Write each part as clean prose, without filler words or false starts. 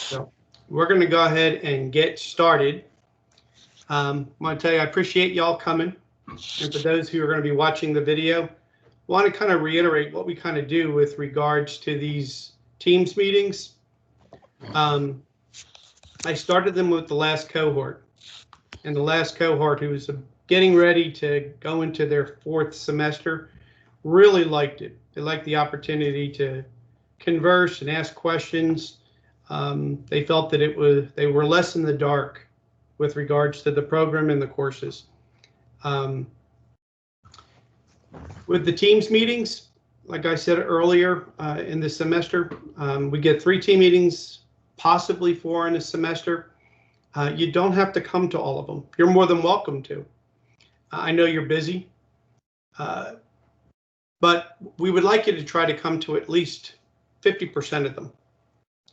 So we're going to go ahead and get started. I want to tell you, I appreciate y'all coming. And for those who are going to be watching the video, I want to kind of reiterate what we kind of do with regards to these Teams meetings. I started them with the last cohort, and the last cohort who was getting ready to go into their 4th semester really liked it. They liked the opportunity to converse and ask questions. They felt that they were less in the dark with regards to the program and the courses. With the Teams meetings, like I said earlier, in the semester, we get 3 team meetings, possibly 4 in a semester. You don't have to come to all of them. You're more than welcome to. I know you're busy, but we would like you to try to come to at least 50% of them.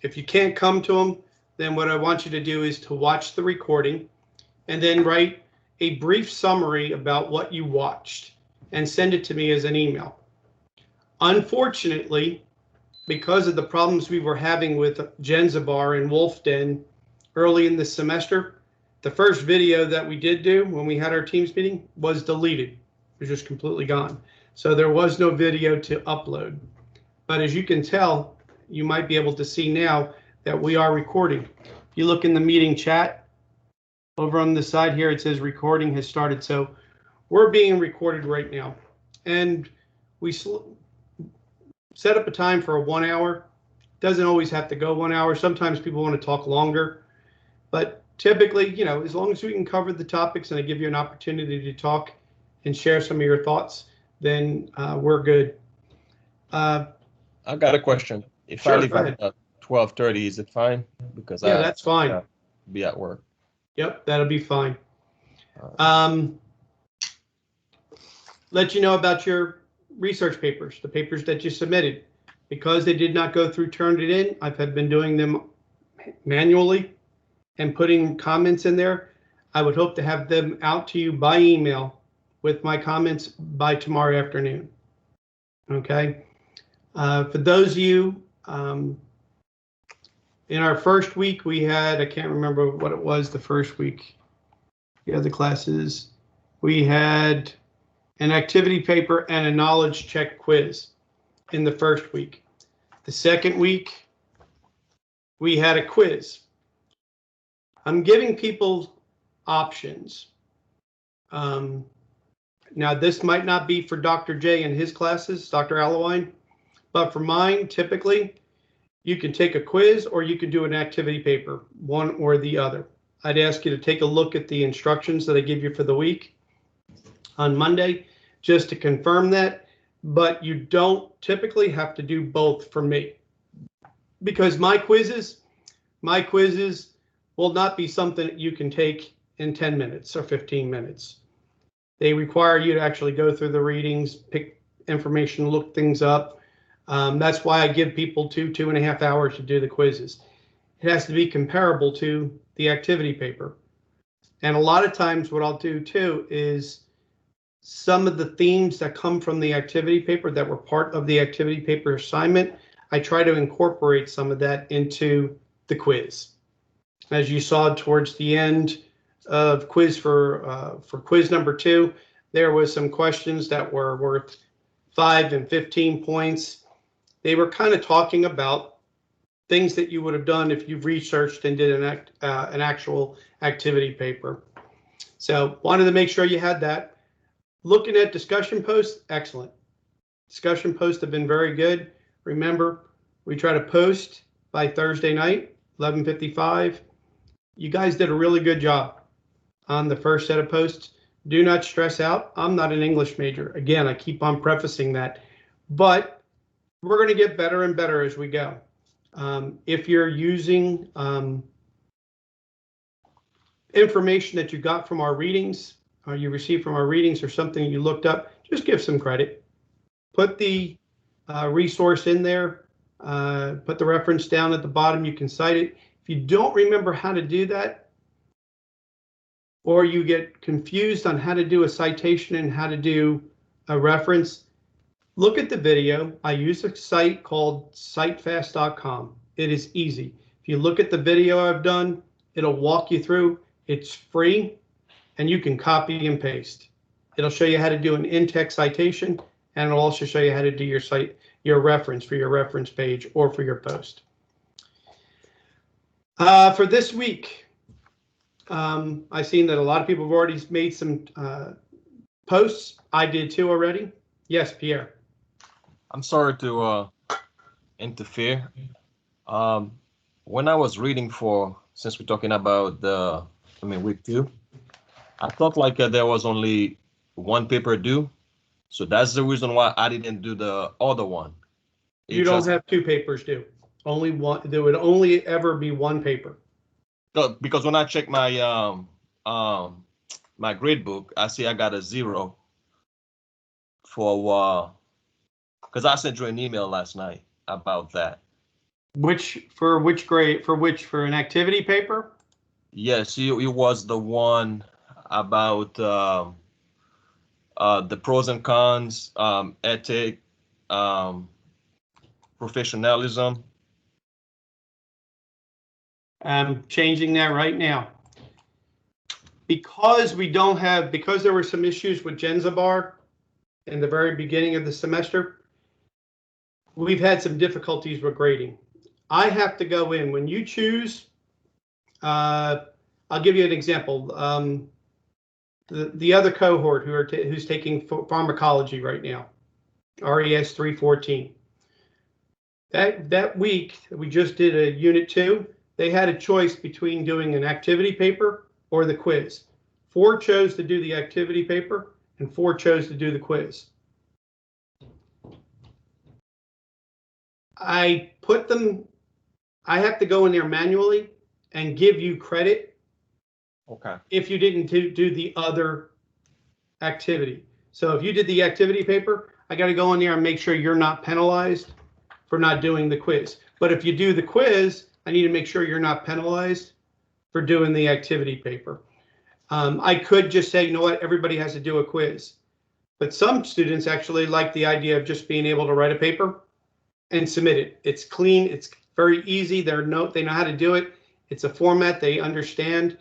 If you can't come to them, then what I want you to do is to watch the recording and then write a brief summary about what you watched and send it to me as an email. Unfortunately, because of the problems we were having with Genzabar and Wolf Den early in the semester, the first video that we did do when we had our Teams meeting was deleted. It was just completely gone. So there was no video to upload. But as you can tell, you might be able to see now that we are recording. If you look in the meeting chat, over on the side here, it says recording has started. So we're being recorded right now. And we set up a time for a 1 hour. Doesn't always have to go 1 hour. Sometimes people want to talk longer. But typically, you know, as long as we can cover the topics and I give you an opportunity to talk and share some of your thoughts, then we're good. I've got a question. If sure, I leave at 12:30, is it fine? Because yeah, that's fine. Be at work. Yep, that'll be fine. Let you know about your research papers, the papers that you submitted. Because they did not go through Turned It In, I've been doing them manually and putting comments in there. I would hope to have them out to you by email with my comments by tomorrow afternoon. Okay. For those of you, in our first week, we had, I can't remember what it was the first week. The other classes, we had an activity paper and a knowledge check quiz in the first week. The second week, we had a quiz. I'm giving people options. Now, this might not be for Dr. J and his classes, Dr. Allewine, but for mine, typically, you can take a quiz or you can do an activity paper, one or the other. I'd ask you to take a look at the instructions that I give you for the week on Monday, just to confirm that, but you don't typically have to do both for me. Because my quizzes will not be something that you can take in 10 minutes or 15 minutes. They require you to actually go through the readings, pick information, look things up. That's why I give people 2.5 hours to do the quizzes. It has to be comparable to the activity paper. And a lot of times what I'll do too is some of the themes that come from the activity paper that were part of the activity paper assignment, I try to incorporate some of that into the quiz. As you saw towards the end of quiz for quiz number 2, there was some questions that were worth 5 and 15 points. They were kind of talking about things that you would have done if you've researched and did an actual activity paper. So wanted to make sure you had that. Looking at discussion posts, excellent. Discussion posts have been very good. Remember, we try to post by Thursday night, 11:55. You guys did a really good job on the first set of posts. Do not stress out. I'm not an English major. Again, I keep on prefacing that, but we're going to get better and better as we go. If you're using information that you got from our readings, or you received from our readings, or something you looked up, just give some credit. Put the resource in there, put the reference down at the bottom, you can cite it. If you don't remember how to do that, or you get confused on how to do a citation and how to do a reference, look at the video. I use a site called citefast.com. It is easy. If you look at the video I've done, it'll walk you through. It's free, and you can copy and paste. It'll show you how to do an in-text citation, and it'll also show you how to do your reference for your reference page or for your post. For this week, I've seen that a lot of people have already made some posts. I did too already. Yes, Pierre. I'm sorry to interfere. When I was reading since we're talking about week 2, I thought like there was only one paper due. So that's the reason why I didn't do the other one. You don't have 2 papers due. Only one. There would only ever be 1 paper. Because when I check my my grade book, I see I got a 0 for because I sent you an email last night about that. For which grade? For an activity paper? Yes, it was the one about the pros and cons, ethic, professionalism. I'm changing that right now. Because there were some issues with Genzabar in the very beginning of the semester, we've had some difficulties with grading. I have to go in when you choose. I'll give you an example. The other cohort who's taking pharmacology right now, RES 314. That week we just did a unit 2. They had a choice between doing an activity paper or the quiz. 4 chose to do the activity paper and 4 chose to do the quiz. I have to go in there manually and give you credit. Okay. If you didn't do the other activity. So if you did the activity paper, I got to go in there and make sure you're not penalized for not doing the quiz. But if you do the quiz, I need to make sure you're not penalized for doing the activity paper. I could just say, you know what, everybody has to do a quiz. But some students actually like the idea of just being able to write a paper and submit it. It's clean. It's very easy. They know how to do it. It's a format they understand.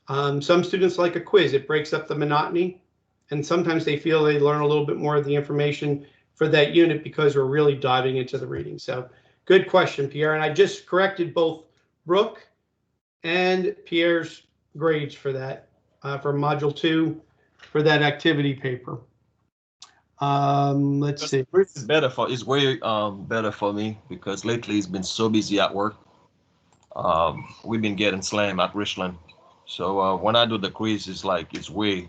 Some students like a quiz. It breaks up the monotony. And sometimes they feel they learn a little bit more of the information for that unit because we're really diving into the reading. So good question, Pierre. And I just corrected both Brooke and Pierre's grades for that, for module 2 for that activity paper. Let's see. It's way better for me because lately it's been so busy at work. We've been getting slammed at Richland. So when I do the quiz, it's way,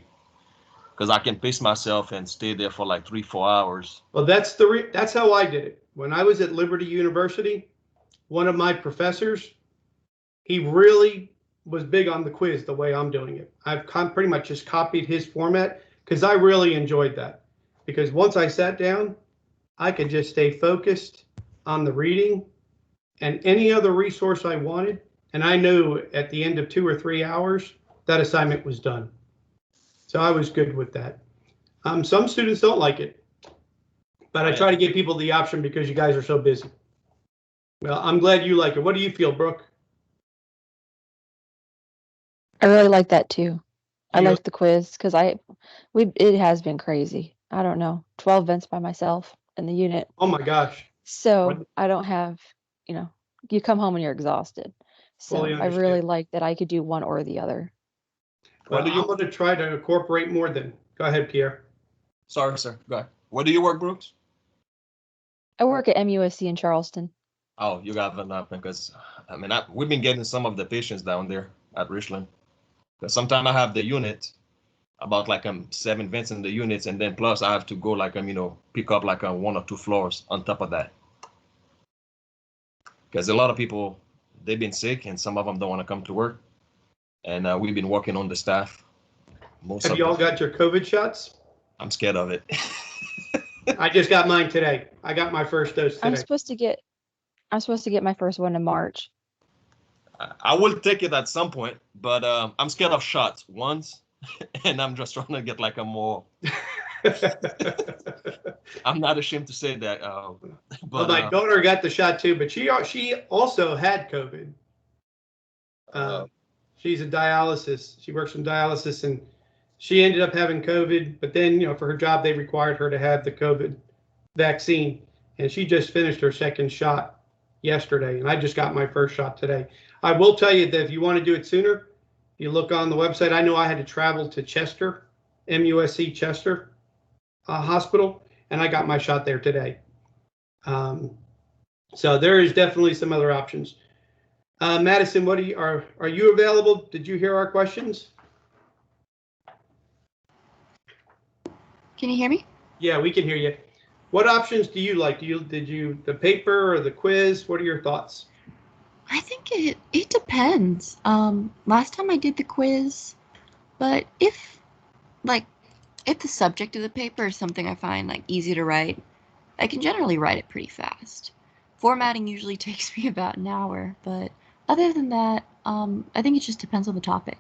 because I can pace myself and stay there for like 3-4 hours. Well, that's how I did it. When I was at Liberty University, one of my professors, he really was big on the quiz the way I'm doing it. I've pretty much just copied his format because I really enjoyed that. Because once I sat down, I could just stay focused on the reading and any other resource I wanted. And I knew at the end of 2 or 3 hours, that assignment was done. So I was good with that. Some students don't like it, but I try to give people the option because you guys are so busy. Well, I'm glad you like it. What do you feel, Brooke? I really like that too. I like the quiz because it has been crazy. I don't know, 12 events by myself in the unit. Oh my gosh. So I don't have, you come home and you're exhausted. So I really like that I could do one or the other. Well, I'm going to try to incorporate more then. Go ahead, Pierre. Sorry, sir. Go ahead. Where do you work, Brooks? I work at MUSC in Charleston. Oh, you got nothing because, we've been getting some of the patients down there at Richland. Because sometimes I have the unit, about 7 events in the units, and then plus I have to go pick up 1 or 2 floors on top of that. Because a lot of people, they've been sick and some of them don't want to come to work. And we've been working on the staff. Have you all got your COVID shots? I'm scared of it. I just got mine today. I got my first dose today. I'm supposed to get my first one in March. I will take it at some point, but I'm scared of shots once, and I'm just trying to get a more. I'm not ashamed to say that. But my daughter got the shot too, but she also had COVID, She's a dialysis. She works in dialysis, and she ended up having COVID. But then, for her job, they required her to have the COVID vaccine, and she just finished her second shot yesterday, and I just got my first shot today. I will tell you that if you want to do it sooner, you look on the website. I know I had to travel to Chester, MUSC Chester Hospital, and I got my shot there today. So there is definitely some other options. Madison, what are you available? Did you hear our questions? Can you hear me? Yeah, we can hear you. What options do you like? Did you the paper or the quiz? What are your thoughts? I think it depends. Last time I did the quiz, but if the subject of the paper is something I find easy to write, I can generally write it pretty fast. Formatting usually takes me about an hour, but other than that, I think it just depends on the topic.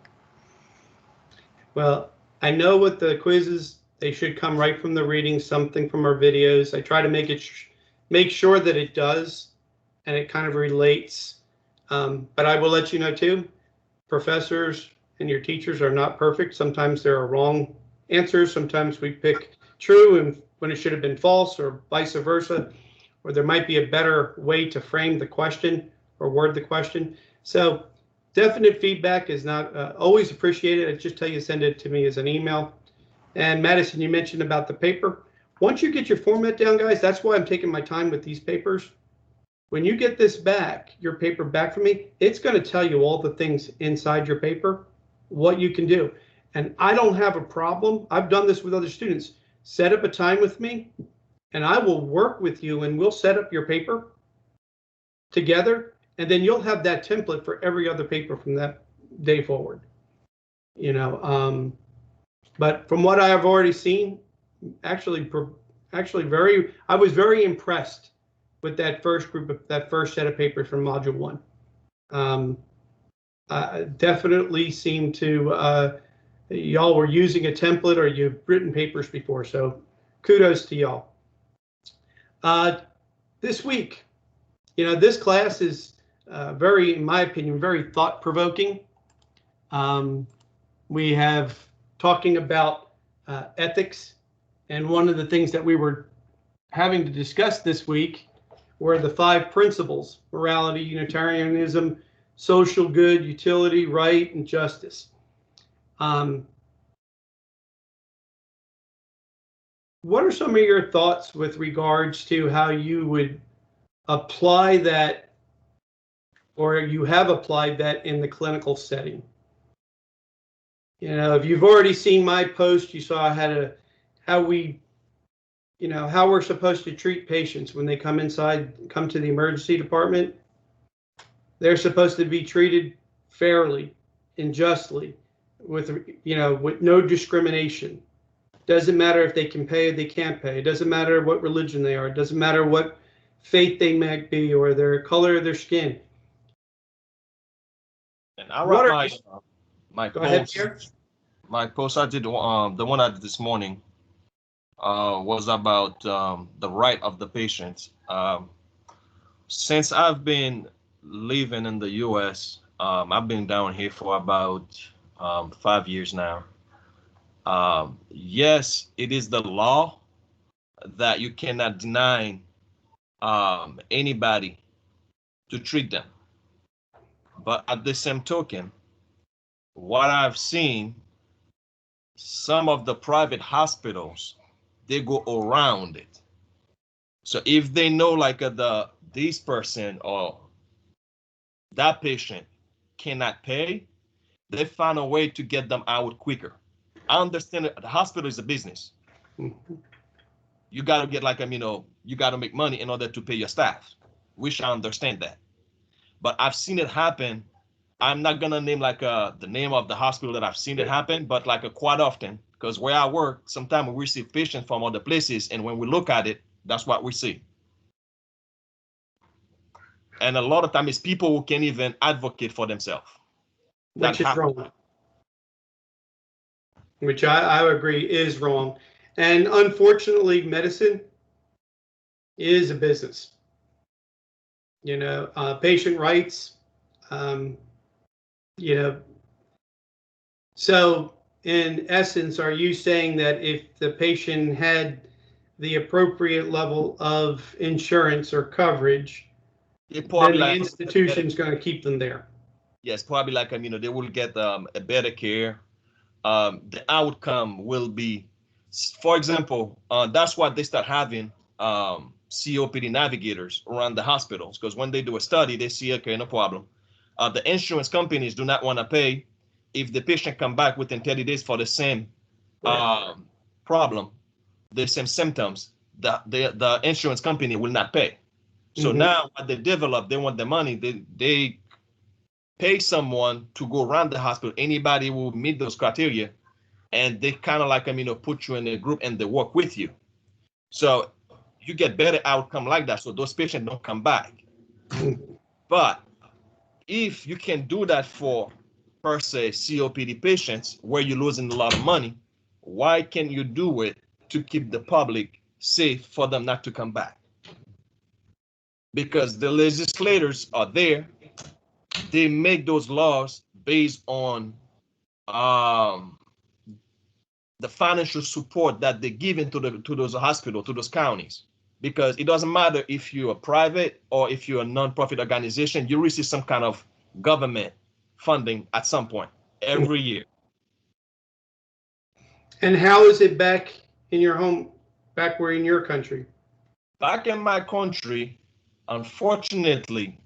Well, I know with the quizzes, they should come right from the reading, something from our videos. I try to make sure that it does, and it kind of relates. But I will let you know too, professors and your teachers are not perfect. Sometimes there are wrong answers. Sometimes we pick true and when it should have been false, or vice versa, or there might be a better way to frame the question or word the question. So definite feedback is not always appreciated. I just tell you, send it to me as an email. And Madison, you mentioned about the paper. Once you get your format down, guys, that's why I'm taking my time with these papers. When you get this back, your paper back from me, it's going to tell you all the things inside your paper, what you can do. And I don't have a problem. I've done this with other students. Set up a time with me, and I will work with you, and we'll set up your paper together, and then you'll have that template for every other paper from that day forward. But from what I have already seen, I was very impressed with that first set of papers from Module 1. Definitely seemed to, y'all were using a template or you've written papers before, so kudos to y'all. This week, this class is in my opinion, very thought-provoking. We have talking about ethics, and one of the things that we were having to discuss this week were the 5 principles: morality, Unitarianism, social good, utility, right, and justice. What are some of your thoughts with regards to how you would apply that, or you have applied that in the clinical setting? If you've already seen my post, you saw I had how we're supposed to treat patients when they come to the emergency department. They're supposed to be treated fairly and justly, with no discrimination. Doesn't matter if they can pay or they can't pay. It doesn't matter what religion they are. It doesn't matter what faith they might be or their color of their skin. And I wrote my Go ahead, post. Pierre. My post I did, the one I did this morning, was about the right of the patient. Since I've been living in the U.S., I've been down here for about 5 years now. Yes, it is the law that you cannot deny anybody to treat them. But at the same token, what I've seen, some of the private hospitals, they go around it. So if they know this person or that patient cannot pay, they find a way to get them out quicker. I understand that the hospital is a business. Mm-hmm. You got to get you got to make money in order to pay your staff, which I understand that. But I've seen it happen. I'm not gonna name the name of the hospital that I've seen it happen, but quite often, because where I work, sometimes we receive patients from other places, and when we look at it, that's what we see. And a lot of times it's people who can't even advocate for themselves. Which is wrong. Which I agree is wrong. And unfortunately, medicine is a business. Patient rights, you know, so in essence, are you saying that if the patient had the appropriate level of insurance or coverage, It then probably the like institution's going to keep them there? yes, probably like they will get a better care. The outcome will be, for example, that's why they start having COPD navigators around the hospitals, because when they do a study, they see, okay, no problem. The insurance companies do not want to pay if the patient come back within 30 days for the same problem, the same symptoms. The insurance company will not pay. So now what they develop, they want the money. They pay someone to go around the hospital. Anybody who meet those criteria, and they kind of like put you in a group and they work with you. So you get better outcome like that. So those patients don't come back. But if you can do that for per se COPD patients where you're losing a lot of money, why can't you do it to keep the public safe for them not to come back? Because the legislators are there, they make those laws based on the financial support that they're giving to those hospitals, to those counties. Because it doesn't matter if you're a private or if you're a nonprofit organization, you receive some kind of government funding at some point every year. And how is it back in your home, back where in your country? Back in my country, unfortunately,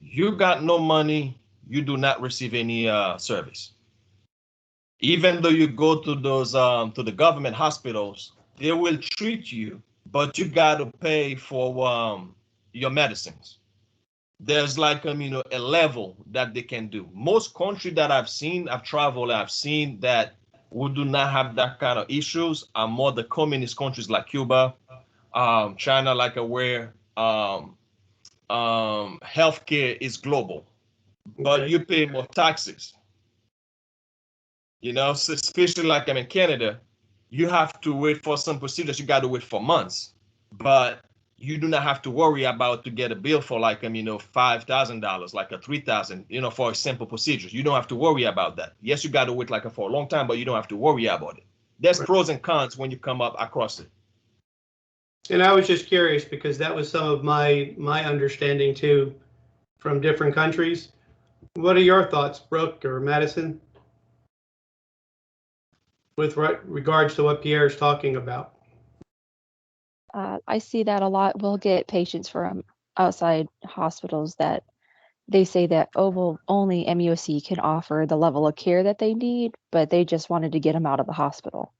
you got no money, you do not receive any service. Even though you go to those to the government hospitals, they will treat you, but you got to pay for your medicines. There's like a level that they can do. Most countries that I've traveled, I've seen that we do not have that kind of issues are more the communist countries like Cuba, China, like where healthcare is global, but Okay. you pay more taxes. So especially like in Canada, you have to wait for some procedures. You got to wait for months, but you do not have to worry about to get a bill for like $5,000, like a 3,000, for simple procedures. You don't have to worry about that. Yes, you got to wait like for a long time, but you don't have to worry about it. There's pros and cons when you come up across it. And I was just curious because that was some of my understanding too from different countries. What are your thoughts, Brooke or Madison, with regards to what Pierre is talking about? I see that a lot. We'll get patients from outside hospitals that they say that, oh, well, only MUSC can offer the level of care that they need, but they just wanted to get them out of the hospital.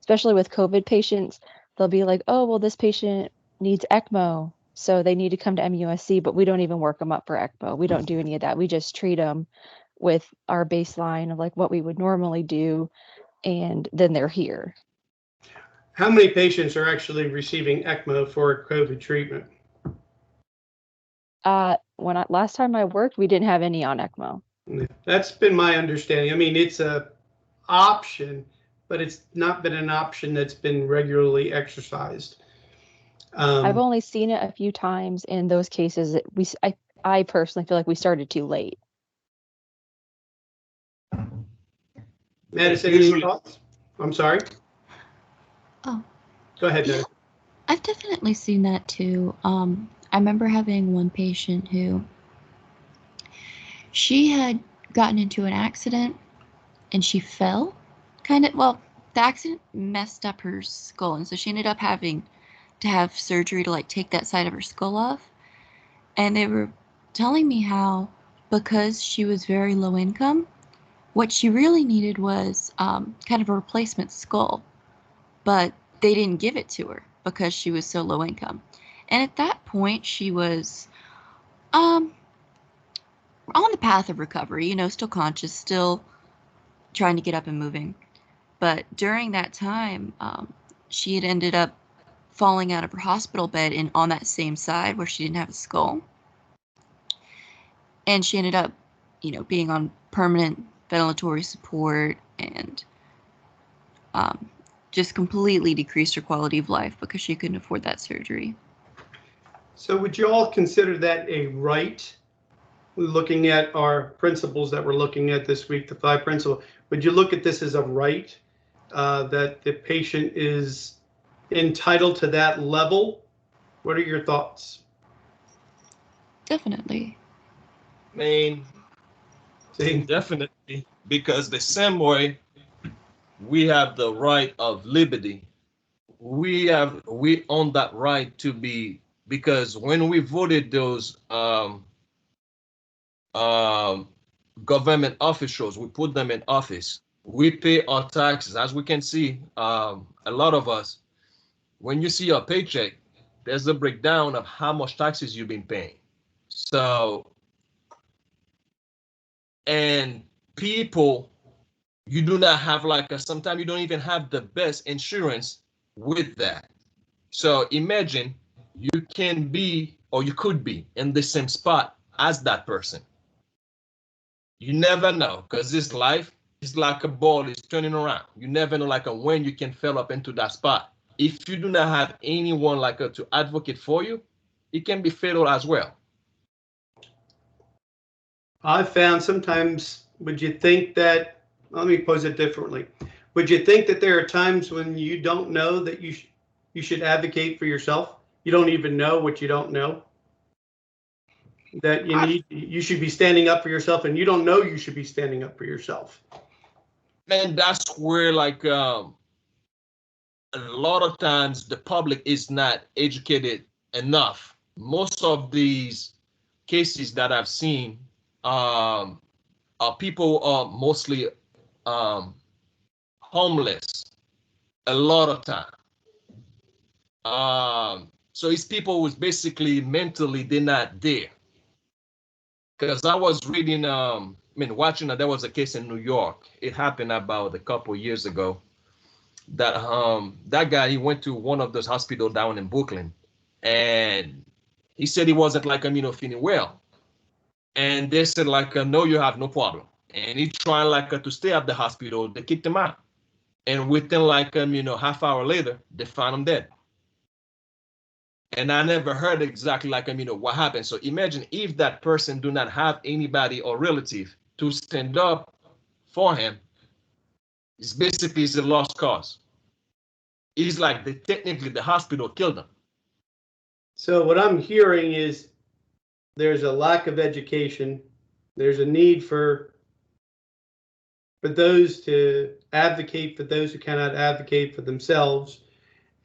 Especially with COVID patients, they'll be like, oh, well, this patient needs ECMO, so they need to come to MUSC, but we don't even work them up for ECMO. We don't do any of that. We just treat them with our baseline of like what we would normally do, and then they're here. How many patients are actually receiving ECMO for COVID treatment? Last time I worked, we didn't have any on ECMO. That's been my understanding. I mean, it's a option, but it's not been an option that's been regularly exercised. I've only seen it a few times in those cases. I personally feel like we started too late. Madison, any thoughts? I'm sorry. Oh, go ahead. Yeah, I've definitely seen that too. I remember having one patient who she had gotten into an accident and she fell. The accident messed up her skull, and so she ended up having to have surgery to like take that side of her skull off. And they were telling me how, because she was very low income, what she really needed was kind of a replacement skull, but they didn't give it to her because she was so low income. And at that point, she was on the path of recovery, still conscious, still trying to get up and moving. But during that time, she had ended up falling out of her hospital bed and on that same side where she didn't have a skull. And she ended up, being on permanent ventilatory support and just completely decreased her quality of life because she couldn't afford that surgery. So would you all consider that a right looking at our principles that we're looking at this week, the 5 principles, would you look at this as a right that the patient is entitled to that level? What are your thoughts? Definitely. I mean, See, definitely, because the same way we have the right of liberty, we own that right to be, because when we voted those um, government officials, we put them in office. We pay our taxes. As we can see, a lot of us, when you see your paycheck, there's a breakdown of how much taxes you've been paying. So, and people, you do not have like sometimes you don't even have the best insurance with that. So imagine you can be, or you could be in the same spot as that person. You never know, because this life is like a ball is turning around. You never know like when you can fall up into that spot. If you do not have anyone like to advocate for you, it can be fatal as well. I've found sometimes, would you think that, let me pose it differently. Would you think that there are times when you don't know that you should advocate for yourself? You don't even know what you don't know? That you should be standing up for yourself, and you don't know you should be standing up for yourself. Man, that's where like a lot of times the public is not educated enough. Most of these cases that I've seen, people are mostly homeless a lot of time. So it's people who's basically mentally they're not there. Because I was reading, watching there was a case in New York. It happened about a couple years ago. That guy, he went to one of those hospitals down in Brooklyn, and he said he wasn't like feeling well, and they said like no, you have no problem, and he tried like to stay at the hospital. They kicked him out, and within like half hour later, they found him dead. And I never heard exactly like what happened. So imagine if that person do not have anybody or relative to stand up for him. It's basically it's a lost cause. It's like technically the hospital killed him. So what I'm hearing is there's a lack of education. There's a need for those to advocate for those who cannot advocate for themselves.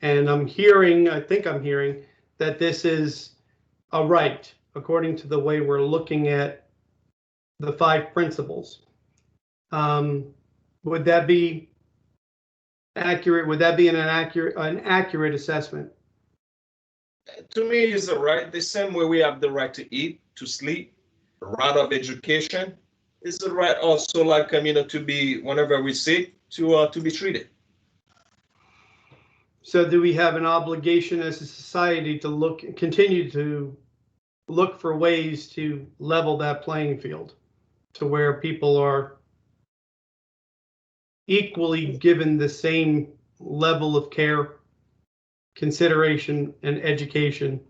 And I think I'm hearing that this is a right, according to the way we're looking at the 5 principles. Would that be accurate? Would that be an accurate assessment? To me, it's a right. The same way we have the right to eat, to sleep, right of education, it's the right also like to be whenever we sick to be treated. So do we have an obligation as a society to continue to look for ways to level that playing field to where people are equally given the same level of care, consideration, and education,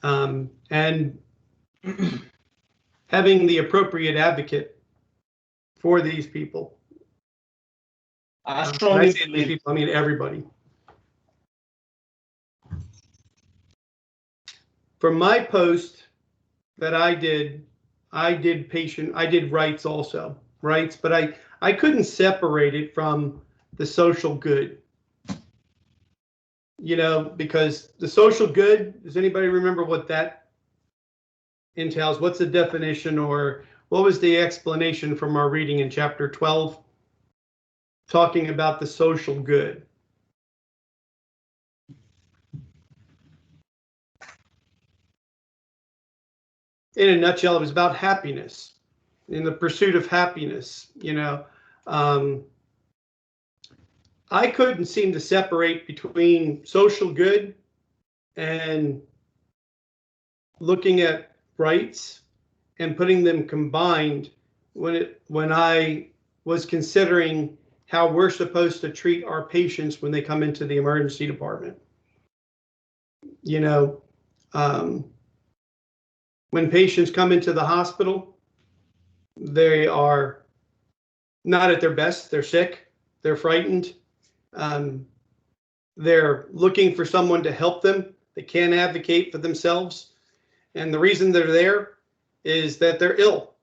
and having the appropriate advocate for these people? I strongly believe. People, I mean everybody. For my post that I did rights also, rights, but I couldn't separate it from the social good. Because the social good, does anybody remember what that entails? What's the definition, or what was the explanation from our reading in chapter 12, talking about the social good? In a nutshell, it was about happiness, in the pursuit of happiness. I couldn't seem to separate between social good and looking at rights and putting them combined when I was considering how we're supposed to treat our patients when they come into the emergency department. When patients come into the hospital, they are not at their best. They're sick. They're frightened. They're looking for someone to help them. They can't advocate for themselves. And the reason they're there is that they're ill.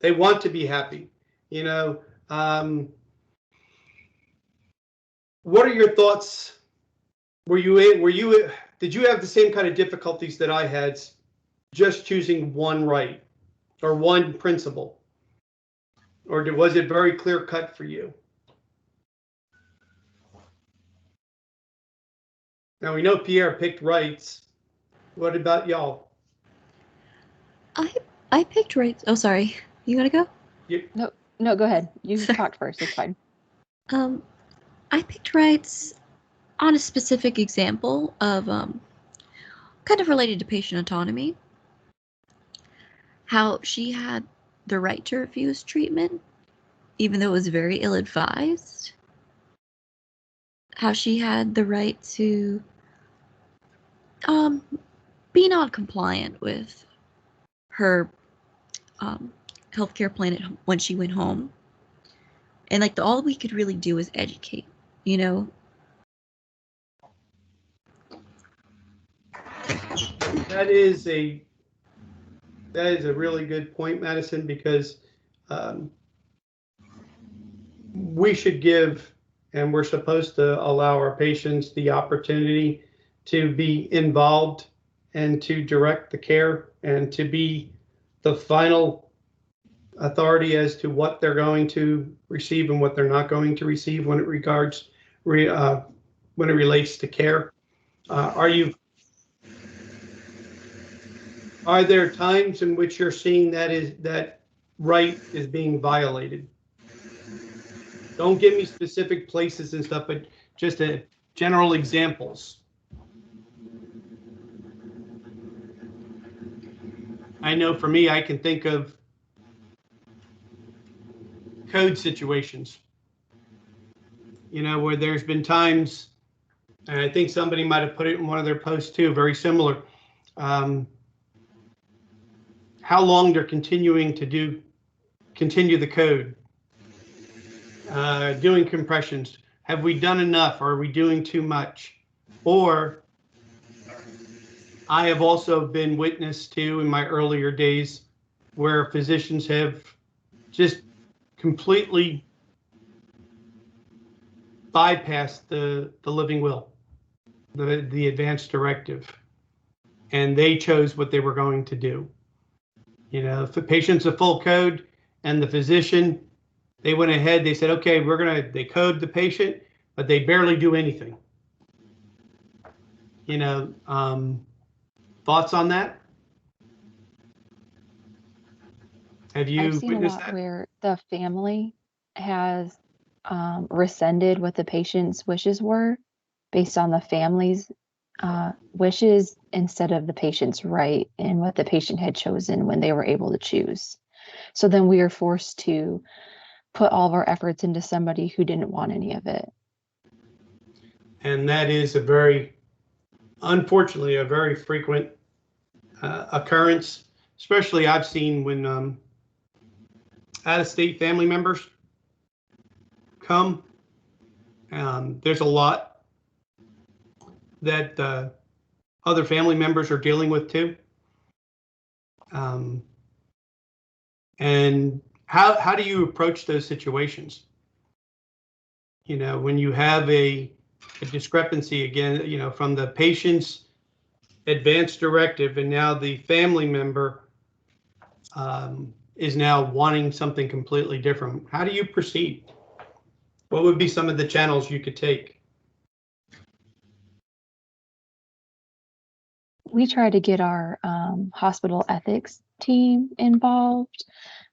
They want to be happy. You know, what are your thoughts? Did you have the same kind of difficulties that I had just choosing one right or one principle? Or was it very clear cut for you? Now we know Pierre picked rights. What about y'all? I picked rights. Oh, sorry. You want to go? No, go ahead. You talked first. It's fine. I picked rights on a specific example of kind of related to patient autonomy. How she had the right to refuse treatment, even though it was very ill-advised. How she had the right to be non-compliant with her healthcare plan when she went home. And like all we could really do was educate, you know? That is a really good point, Madison, because we should give, and we're supposed to allow our patients the opportunity to be involved and to direct the care and to be the final authority as to what they're going to receive and what they're not going to receive when it relates to care. Are there times in which you're seeing that right is being violated? Don't give me specific places and stuff, but just general examples. I know for me, I can think of code situations, you know, where there's been times, and I think somebody might have put it in one of their posts too, very similar. How long they're continuing to continue the code, doing compressions. Have we done enough? Or are we doing too much? Or I have also been witness to in my earlier days where physicians have just completely bypassed the living will, the advanced directive, and they chose what they were going to do. You know, if the patient's a full code and the physician, they went ahead, they said, okay, they code the patient, but they barely do anything. You know, thoughts on that? Have you I've seen a witnessed lot that? where the family has rescinded what the patient's wishes were based on the family's wishes instead of the patient's right and what the patient had chosen when they were able to choose. So then we are forced to put all of our efforts into somebody who didn't want any of it. And that is unfortunately, a very frequent occurrence, especially I've seen when out-of-state family members come. There's a lot that other family members are dealing with too. And how do you approach those situations? You know, when you have a discrepancy again, you know, from the patient's advanced directive and now the family member is now wanting something completely different. How do you proceed? What would be some of the channels you could take? We try to get our hospital ethics team involved,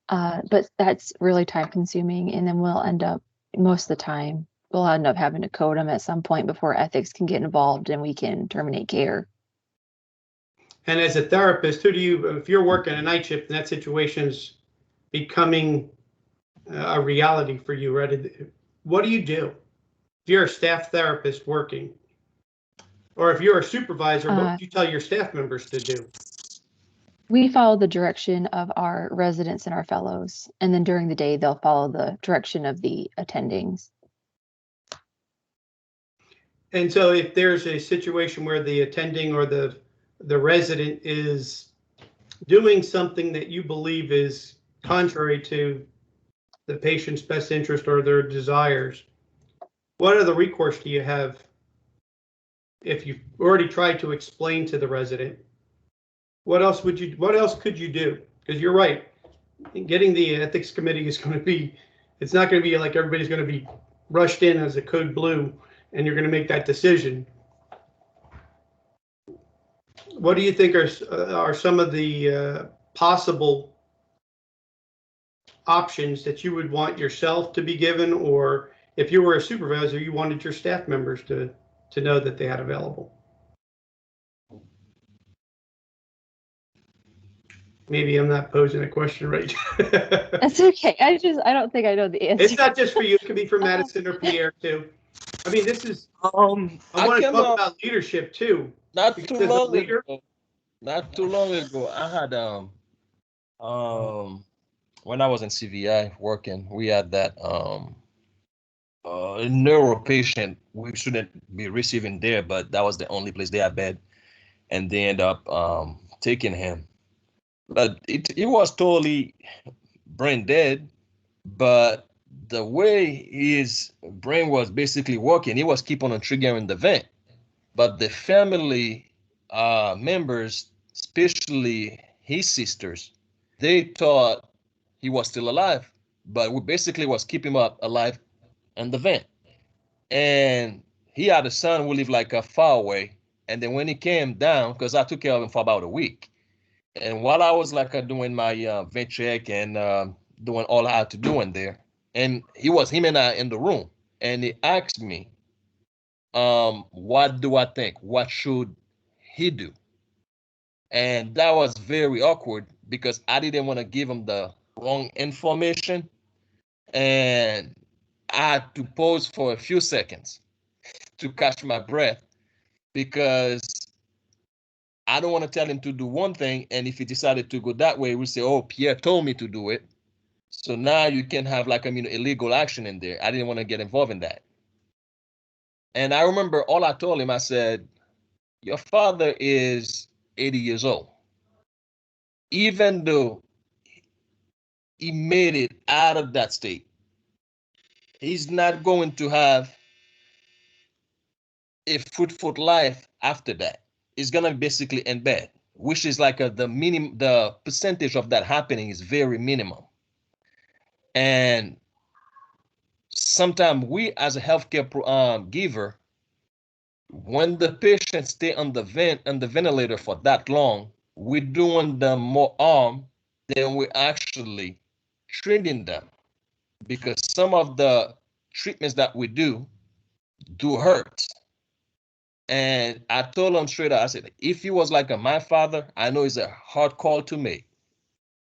but that's really time consuming. And then we'll end up, most of the time, we'll end up having to code them at some point before ethics can get involved and we can terminate care. And as a therapist, if you're working a night shift and that situation's becoming a reality for you, right? What do you do? If you're a staff therapist working, or if you're a supervisor, what would you tell your staff members to do? We follow the direction of our residents and our fellows, and then during the day, they'll follow the direction of the attendings. And so if there's a situation where the attending or the resident is doing something that you believe is contrary to the patient's best interest or their desires, what other recourse do you have if you've already tried to explain to the resident? What else could you do? Because you're right, getting the ethics committee is going to be, it's not going to be like everybody's going to be rushed in as a code blue and you're going to make that decision. What do you think are some of the possible options that you would want yourself to be given, or if you were a supervisor, you wanted your staff members to know that they had available? Maybe I'm not posing a question right. That's okay. I don't think I know the answer. It's not just for you. It could be for Madison or Pierre too. I mean, this is. I want to talk about leadership too. Not too long ago. Not too long ago, I had when I was in CVI working, we had that neuro patient we shouldn't be receiving there, but that was the only place they had bed, and they end up taking him. But it was totally brain dead, but the way his brain was basically working, he was keeping on triggering the vent. But the family members, especially his sisters, they thought he was still alive, but we basically was keeping him up alive in the vent. And he had a son who lived like a far away. And then when he came down, because I took care of him for about a week, and while I was like doing my vent check and doing all I had to do in there, and him and I in the room, and he asked me, what do I think? What should he do? And that was very awkward because I didn't want to give him the wrong information. And I had to pause for a few seconds to catch my breath because I don't want to tell him to do one thing. And if he decided to go that way, we'll say, oh, Pierre told me to do it. So now you can have like, illegal action in there. I didn't want to get involved in that. And I remember all I told him, I said, your father is 80 years old. Even though he made it out of that state, he's not going to have a fruitful life after that. He's gonna basically in bed, which is like the percentage of that happening is very minimal. And sometimes we as a healthcare giver, when the patient stay on the ventilator for that long, we're doing them more harm than we're actually treating them, because some of the treatments that we do hurt. And I told him straight out, I said, if he was like my father, I know it's a hard call to make.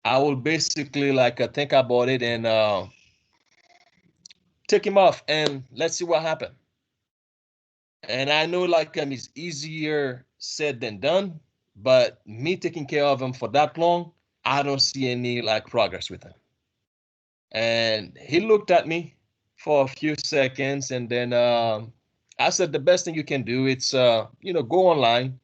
I will basically think about it and take him off and let's see what happens. And I know it's easier said than done, but me taking care of him for that long, I don't see any progress with him. And he looked at me for a few seconds, and then I said, the best thing you can do, it's go online,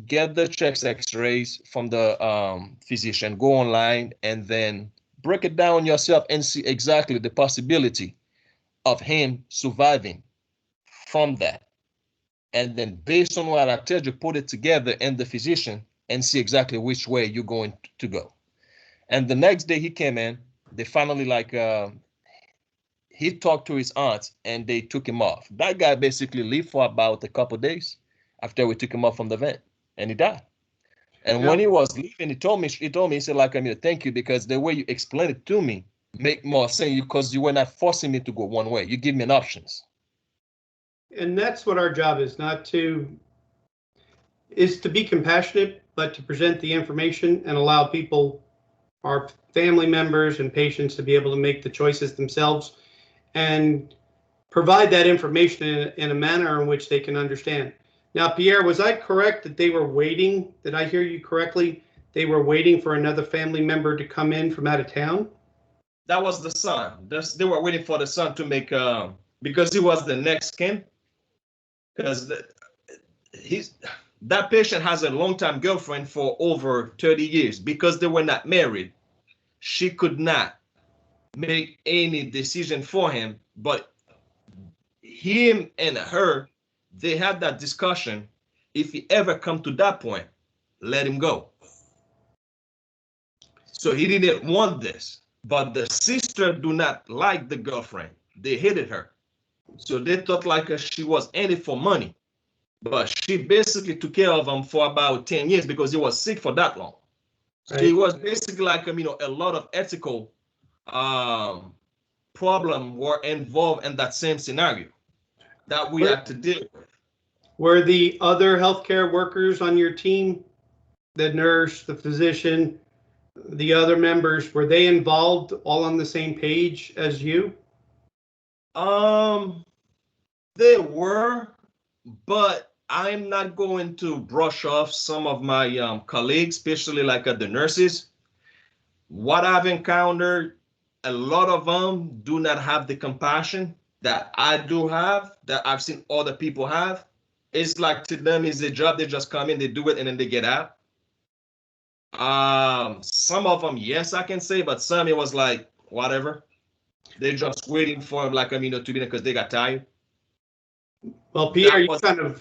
get the chest x-rays from the physician, go online, and then break it down yourself and see exactly the possibility of him surviving from that. And then based on what I tell you, put it together in the physician and see exactly which way you're going to go. And the next day he came in, they finally he talked to his aunt and they took him off. That guy basically lived for about a couple of days after we took him off from the vent, and he died. And when he was leaving, he told me, he said, thank you, because the way you explained it to me make more sense, because you were not forcing me to go one way. You give me an options. And that's what our job is, is to be compassionate, but to present the information and allow people, our family members and patients, to be able to make the choices themselves and provide that information in a manner in which they can understand. Now, Pierre, was I correct that they were waiting? Did I hear you correctly? they were waiting for another family member to come in from out of town? That was the son. They were waiting for the son to make because he was the next kin. Because that patient has a long-time girlfriend for over 30 years. Because they were not married, she could not make any decision for him. But him and her, they had that discussion. If he ever come to that point, let him go. So he didn't want this. But the sister do not like the girlfriend. They hated her. So they thought like she was in it for money. But she basically took care of him for about 10 years because he was sick for that long. So it was basically like, a lot of ethical problem were involved in that same scenario that we had to deal with. Were the other healthcare workers on your team, the nurse, the physician, the other members, were they involved all on the same page as you? They were, but I'm not going to brush off some of my colleagues, especially like the nurses. What I've encountered, a lot of them do not have the compassion that I do have, that I've seen other people have. It's like to them is a job, they just come in, they do it, and then they get out. Some of them, yes, I can say, but some it was like whatever. They're just waiting for like to be there because they got tired. Well, Pierre,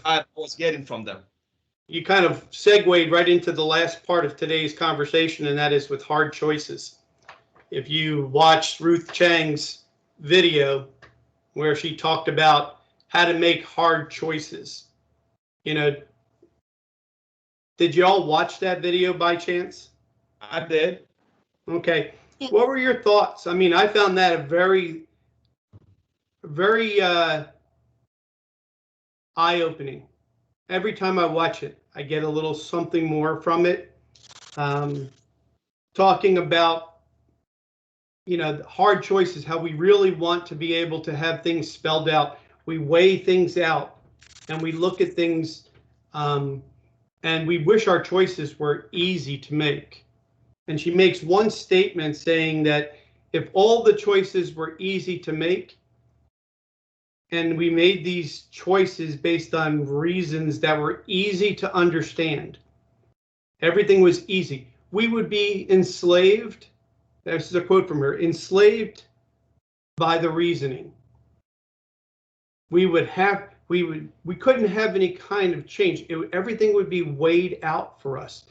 I was getting from them. You kind of segued right into the last part of today's conversation, and that is with hard choices. If you watched Ruth Chang's video where she talked about how to make hard choices, did you all watch that video by chance? I did. Okay. Yeah. What were your thoughts? I mean, I found that a very, very eye-opening. Every time I watch it, I get a little something more from it. Talking about, hard choices, how we really want to be able to have things spelled out. We weigh things out and we look at things and we wish our choices were easy to make. And she makes one statement saying that if all the choices were easy to make, and we made these choices based on reasons that were easy to understand, everything was easy, we would be enslaved. This is a quote from her, enslaved by the reasoning. We couldn't have any kind of change. Everything would be weighed out for us.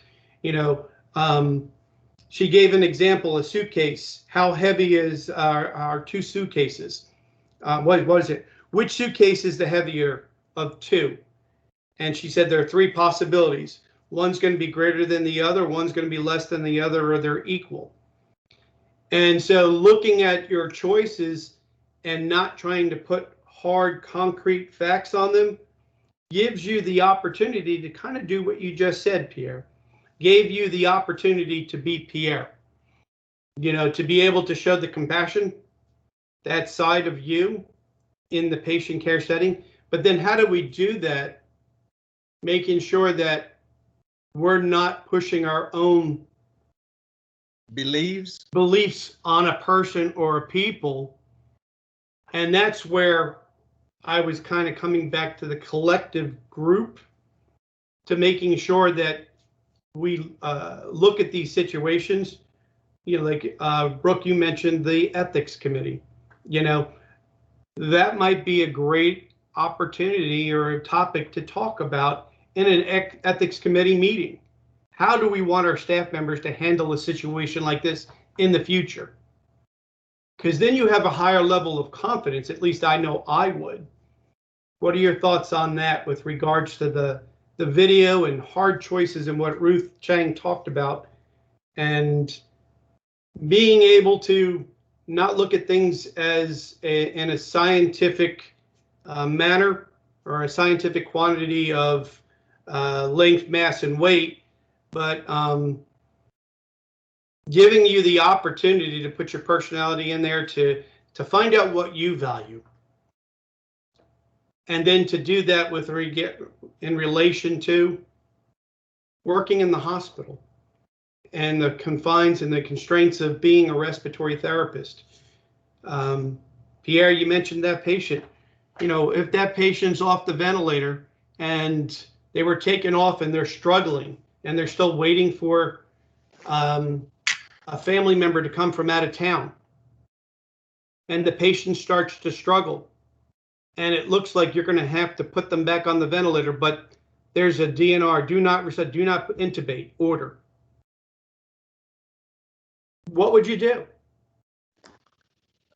She gave an example, a suitcase. How heavy is our two suitcases? What is it? Which suitcase is the heavier of two? And she said there are three possibilities. One's going to be greater than the other, one's going to be less than the other, or they're equal. And so looking at your choices and not trying to put hard, concrete facts on them gives you the opportunity to kind of do what you just said, Pierre. Gave you the opportunity to be Pierre. To be able to show the compassion, that side of you in the patient care setting. But then how do we do that? Making sure that we're not pushing our own beliefs on a person or a people. And that's where I was kind of coming back to the collective group, to making sure that we look at these situations, like Brooke, you mentioned the ethics committee. That might be a great opportunity or a topic to talk about in an ethics committee meeting. How do we want our staff members to handle a situation like this in the future? Because then you have a higher level of confidence, at least I know I would. What are your thoughts on that with regards to the video and hard choices and what Ruth Chang talked about, and being able to not look at things as in a scientific manner or a scientific quantity of length, mass, and weight, but giving you the opportunity to put your personality in there to find out what you value. And then to do that in relation to working in the hospital. and the confines and the constraints of being a respiratory therapist. Pierre, you mentioned that patient. You know, if that patient's off the ventilator and they were taken off and they're struggling and they're still waiting for a family member to come from out of town, and the patient starts to struggle, and it looks like you're going to have to put them back on the ventilator, but there's a DNR, do not intubate order. What would you do?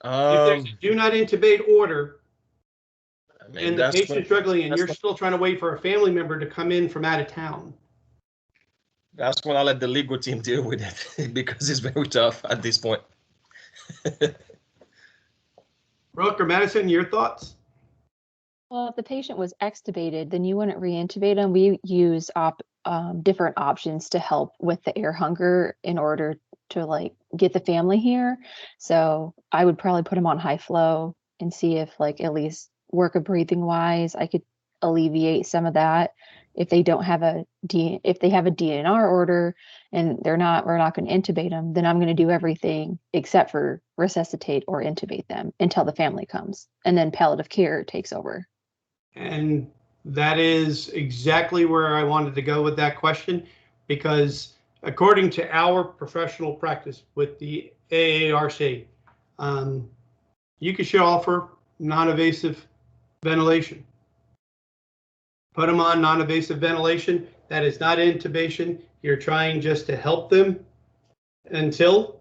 If there's a do not intubate order, I mean, and the patient's struggling and you're still trying to wait for a family member to come in from out of town. That's when I let the legal team deal with it because it's very tough at this point. Brooke or Madison, your thoughts? Well, if the patient was extubated, then you wouldn't re-intubate them. We use different options to help with the air hunger in order to like get the family here. So I would probably put them on high flow and see if like at least work of breathing wise, I could alleviate some of that. If they don't have if they have a DNR order and we're not going to intubate them, then I'm going to do everything except for resuscitate or intubate them until the family comes, and then palliative care takes over. And that is exactly where I wanted to go with that question, because according to our professional practice with the AARC, you should offer non-invasive ventilation. Put them on non-invasive ventilation. That is not intubation. You're trying just to help them until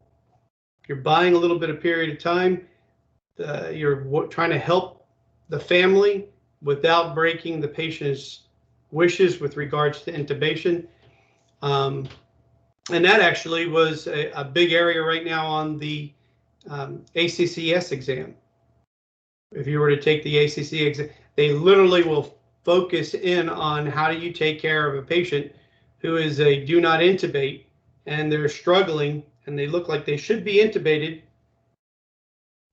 you're buying a little bit of period of time. You're trying to help the family without breaking the patient's wishes with regards to intubation. And that actually was a big area right now on the ACCS exam. If you were to take the ACC exam, they literally will focus in on how do you take care of a patient who is a do not intubate and they're struggling and they look like they should be intubated.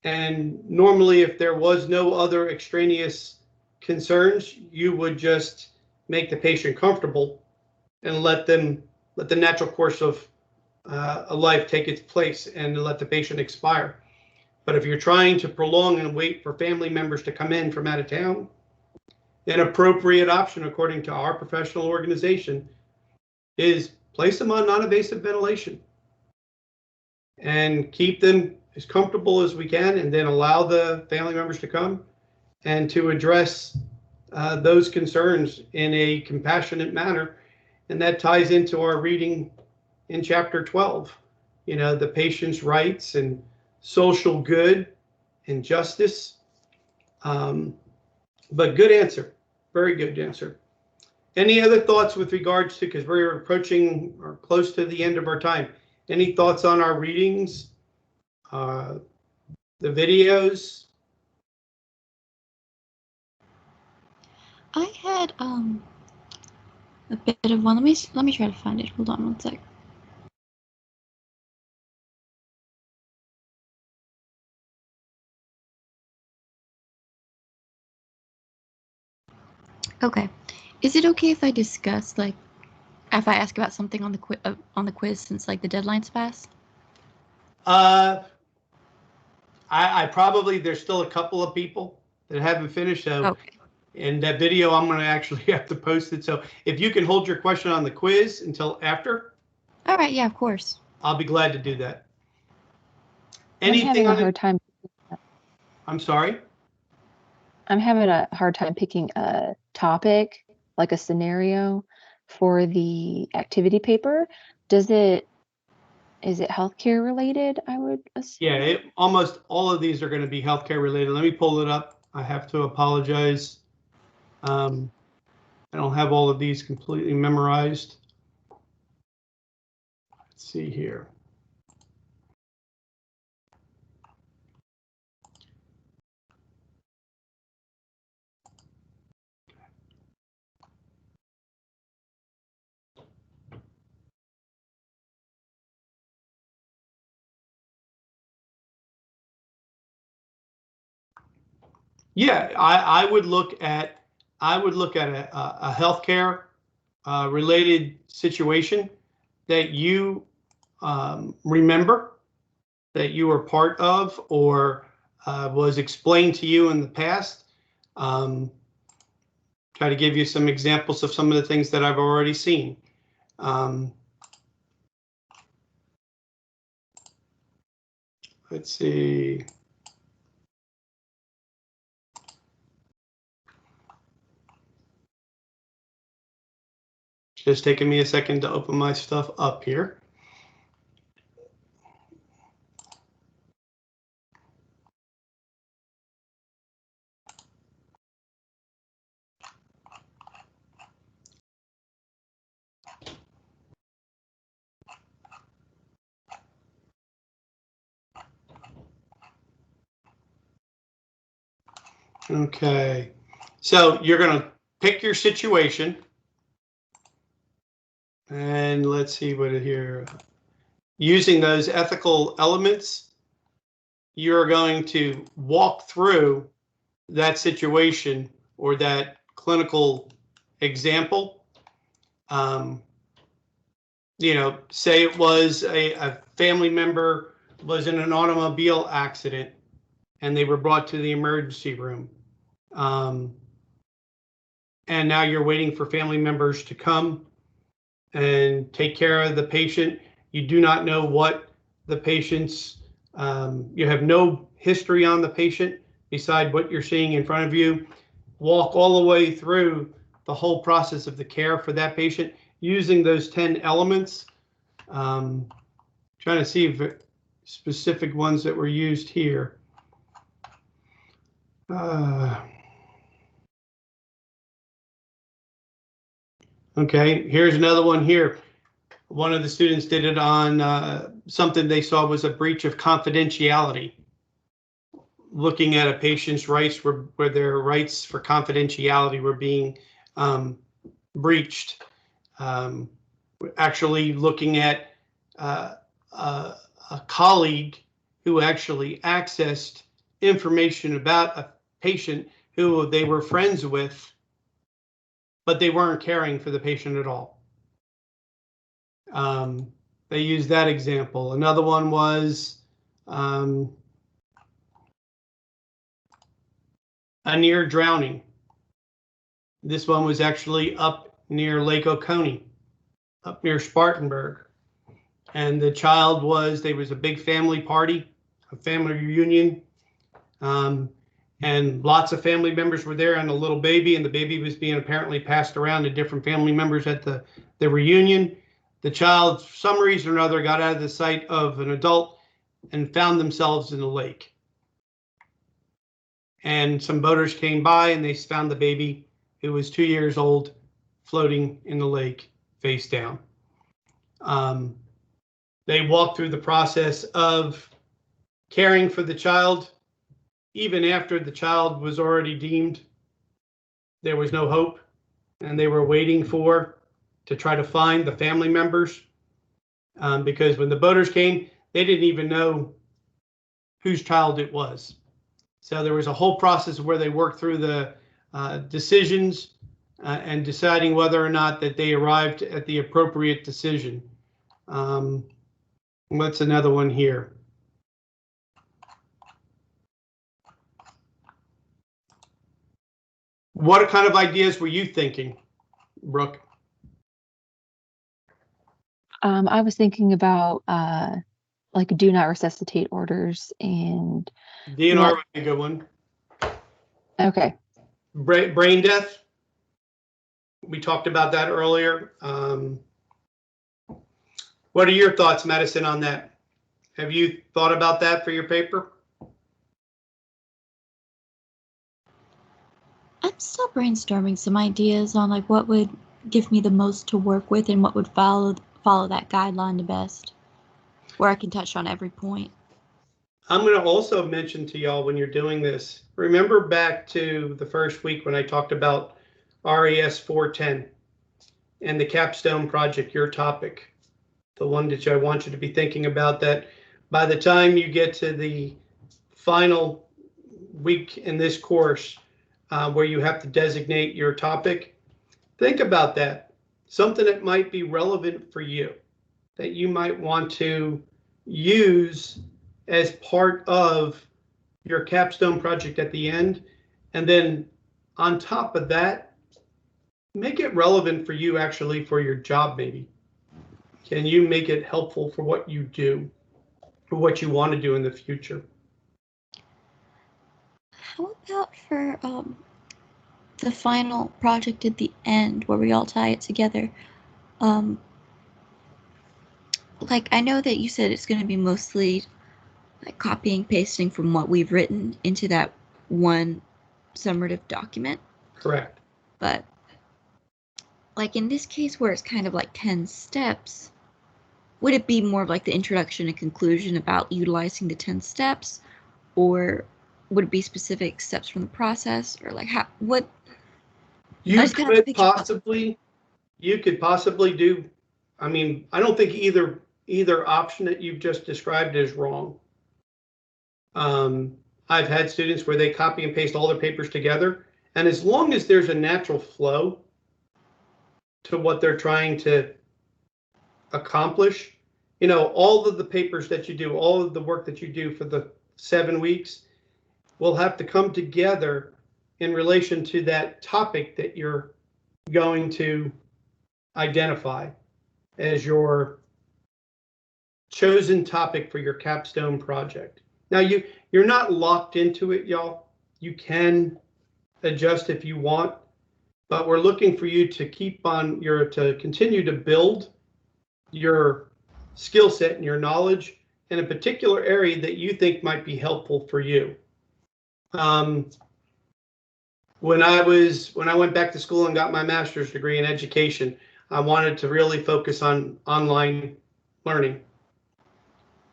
And normally, if there was no other extraneous concerns, you would just make the patient comfortable and let the natural course of a life take its place and let the patient expire. But if you're trying to prolong and wait for family members to come in from out of town, an appropriate option, according to our professional organization, is place them on non-invasive ventilation and keep them as comfortable as we can, and then allow the family members to come and to address those concerns in a compassionate manner. And that ties into our reading in chapter 12, you know, the patient's rights and social good and justice. But good answer, very good answer. Any other thoughts with regards to, because we're approaching or close to the end of our time, any thoughts on our readings, the videos? I had a bit of one. Let me try to find it. Hold on one sec. Okay. Is it okay if I discuss, like, if I ask about something on the quiz since like the deadline's passed? I probably, there's still a couple of people that haven't finished. So, Okay. in that video, I'm going to actually have to post it. So if you can hold your question on the quiz until after. All right. Yeah, of course. I'll be glad to do that. Anything I'm having a hard time. I'm sorry? I'm having a hard time picking a topic, like a scenario for the activity paper. Is it healthcare related, I would assume? Yeah, almost all of these are going to be healthcare related. Let me pull it up. I have to apologize. I don't have all of these completely memorized. Let's see here. Yeah, I would look at a healthcare related situation that you remember that you were part of or was explained to you in the past. Try to give you some examples of some of the things that I've already seen. Let's see. Just taking me a second to open my stuff up here. Okay, so you're going to pick your situation. And let's see what it here. Using those ethical elements, you're going to walk through that situation or that clinical example. You know, say it was a family member was in an automobile accident and they were brought to the emergency room. And now you're waiting for family members to come and take care of the patient. You do not know what the patient's, you have no history on the patient beside what you're seeing in front of you. Walk all the way through the whole process of the care for that patient using those 10 elements. Trying to see if specific ones that were used here. Okay, here's another one here. One of the students did it on something they saw was a breach of confidentiality. Looking at a patient's rights where their rights for confidentiality were being breached. Actually looking at a colleague who actually accessed information about a patient who they were friends with, but they weren't caring for the patient at all. They used that example. Another one was a near drowning. This one was actually up near Lake Oconee, up near Spartanburg. And the child there was a big family party, a family reunion. And lots of family members were there and a little baby, and the baby was being apparently passed around to different family members at the reunion. The child, for some reason or another, got out of the sight of an adult and found themselves in the lake. And some boaters came by and they found the baby, who was 2 years old, floating in the lake, face down. They walked through the process of caring for the child, even after the child was already deemed there was no hope, and they were waiting to try to find the family members, because when the boaters came, they didn't even know whose child it was. So there was a whole process where they worked through the decisions and deciding whether or not that they arrived at the appropriate decision. What's another one here? What kind of ideas were you thinking, Brooke? I was thinking about like do not resuscitate orders and DNR would be a good one. Okay. Brain death. We talked about that earlier. What are your thoughts, Madison, on that? Have you thought about that for your paper? I'm still brainstorming some ideas on like what would give me the most to work with and what would follow that guideline the best, where I can touch on every point. I'm going to also mention to y'all when you're doing this, remember back to the first week when I talked about RAS 410 and the capstone project, your topic, the one that I want you to be thinking about, that by the time you get to the final week in this course where you have to designate your topic, think about that, something that might be relevant for you. that you might want to use as part of your capstone project at the end. And then on top of that, make it relevant for you actually for your job maybe. Can you make it helpful for what you do, for what you want to do in the future? How about for the final project at the end where we all tie it together? Like, I know that you said it's going to be mostly like copying, pasting from what we've written into that one summative document. Correct. But like in this case where it's kind of like 10 steps, would it be more of like the introduction and conclusion about utilizing the 10 steps, or would it be specific steps from the process, or like how, what? You could possibly do, I mean, I don't think either option that you've just described is wrong. I've had students where they copy and paste all their papers together, and as long as there's a natural flow to what they're trying to accomplish, you know, all of the papers that you do, all of the work that you do for the 7 weeks will have to come together in relation to that topic that you're going to identify as your chosen topic for your capstone project. Now you're not locked into it, y'all. You can adjust if you want, but we're looking for you to to continue to build your skill set and your knowledge in a particular area that you think might be helpful for you. When I went back to school and got my master's degree in education, I wanted to really focus on online learning.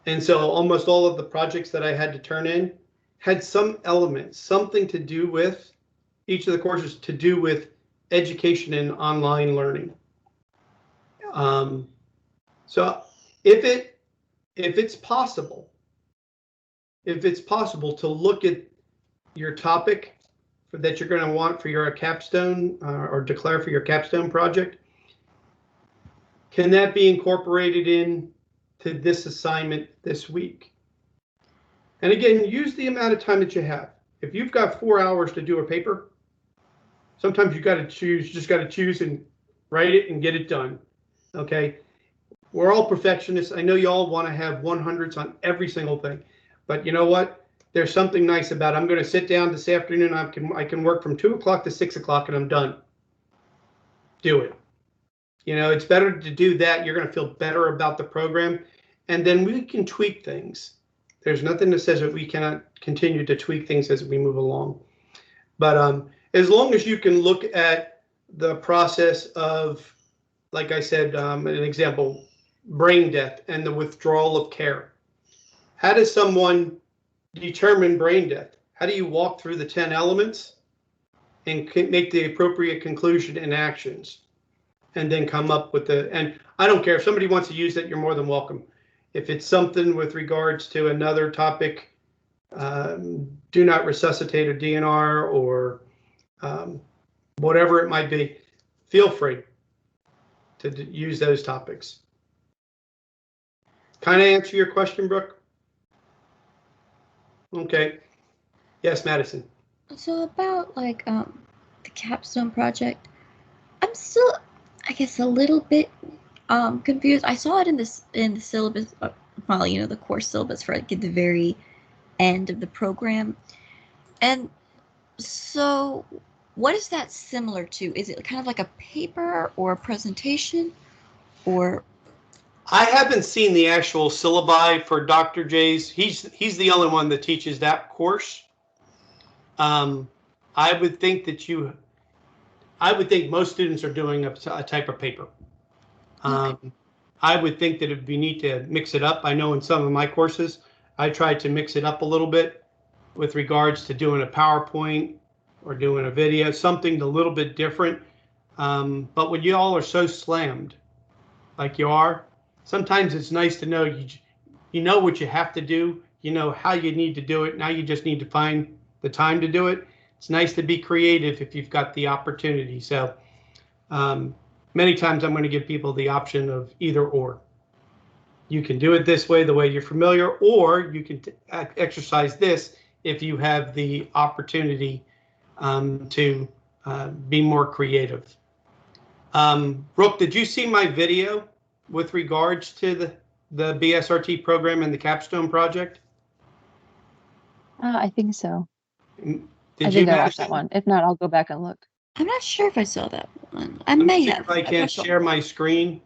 And so almost all of the projects that I had to turn in had some element, something to do with each of the courses to do with education and online learning. So if it's possible to look at your topic that you're going to want for your capstone or declare for your capstone project, can that be incorporated in to this assignment this week? And again, use the amount of time that you have. If you've got 4 hours to do a paper, sometimes you got to choose and write it and get it done. Okay. We're all perfectionists. I know you all want to have 100s on every single thing, but you know what? There's something nice about it. I'm going to sit down this afternoon. I can work from 2 o'clock to 6 o'clock and I'm done. Do it. You know, it's better to do that. You're going to feel better about the program, and then we can tweak things. There's nothing that says that we cannot continue to tweak things as we move along. But as long as you can look at the process of, like I said, an example, brain death and the withdrawal of care. How does someone determine brain death? How do you walk through the 10 elements and make the appropriate conclusion and actions, and then come up with and I don't care if somebody wants to use it, you're more than welcome. If it's something with regards to another topic, do not resuscitate a DNR or whatever it might be, feel free to use those topics. Kind of answer your question, Brooke? Okay. Yes, Madison. So about like the capstone project, I'm still, I guess, a little bit confused. I saw it in the syllabus, well, you know, the course syllabus for like at the very end of the program, and so what is that similar to? Is it kind of like a paper or a presentation, or? I haven't seen the actual syllabi for Dr. J's. He's the only one that teaches that course. I would think most students are doing a type of paper. Okay. I would think that it'd be neat to mix it up. I know in some of my courses, I tried to mix it up a little bit with regards to doing a PowerPoint or doing a video, something a little bit different. But when you all are so slammed like you are, sometimes it's nice to know you know what you have to do, you know how you need to do it. Now you just need to find the time to do it. It's nice to be creative if you've got the opportunity. So many times I'm going to give people the option of either or. You can do it this way, the way you're familiar, or you can exercise this if you have the opportunity to be more creative. Brooke, did you see my video with regards to the BSRT program and the capstone project? I think so. Did I think you, I watched that Madison? one. If not, I'll go back and look. I'm not sure if I saw that one. I Let me may see have. if I can't share my screen.